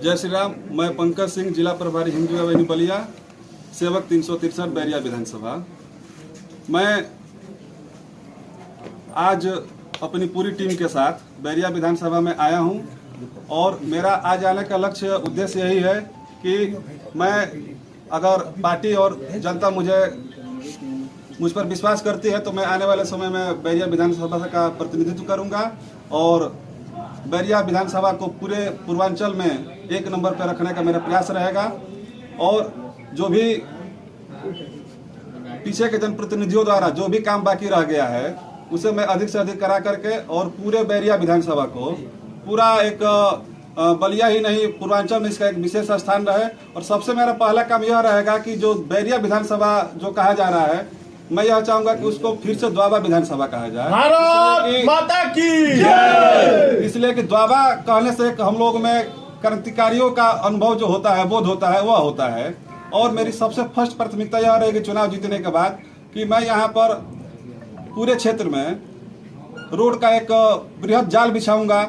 जय श्री राम। मैं पंकज सिंह, जिला प्रभारी हिंदू एवेन्यू बलिया, सेवक 363 बैरिया विधानसभा। मैं आज अपनी पूरी टीम के साथ बैरिया विधानसभा में आया हूं और मेरा आज आने का लक्ष्य उद्देश्य यही है कि मैं अगर पार्टी और जनता मुझ पर विश्वास करती है तो मैं आने वाले समय में बैरिया विधानसभा का प्रतिनिधित्व करूंगा और बैरिया विधानसभा को पूरे पूर्वांचल में एक नंबर पर रखने का मेरा प्रयास रहेगा। और जो भी पीछे के जनप्रतिनिधियों द्वारा जो भी काम बाकी रह गया है उसे मैं अधिक से अधिक करा करके और पूरे बैरिया विधानसभा को पूरा एक बलिया ही नहीं पूर्वांचल में इसका एक विशेष स्थान रहे। और सबसे मेरा पहला काम यह रहेगा कि जो बैरिया विधानसभा जो कहा जा रहा है, मैं यह चाहूंगा कि उसको फिर से द्वाबा विधानसभा कहा जाए। भारत माता की जय। इसलिए कि द्वाबा कहने से हम लोग में क्रांतिकारियों का अनुभव जो होता है, बोध होता है, वह होता है। और मेरी सबसे फर्स्ट प्राथमिकता यह रहेगी चुनाव जीतने के बाद कि मैं यहाँ पर पूरे क्षेत्र में रोड का एक बृहद जाल बिछाऊंगा।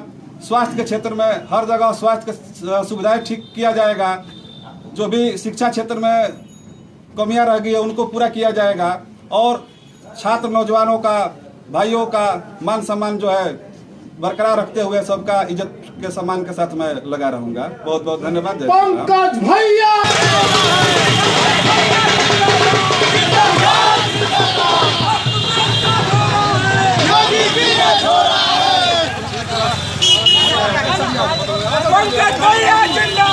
स्वास्थ्य के क्षेत्र में हर जगह स्वास्थ्य की सुविधाएं ठीक किया जाएगा। जो भी शिक्षा क्षेत्र में कमियां रह गई है उनको पूरा किया जाएगा और छात्र नौजवानों का, भाइयों का मान सम्मान जो है बरकरार रखते हुए सबका इज्जत के सम्मान के साथ मैं लगा रहूंगा। बहुत बहुत धन्यवाद। पंकज भैया पंकज भैया जिंदाबाद।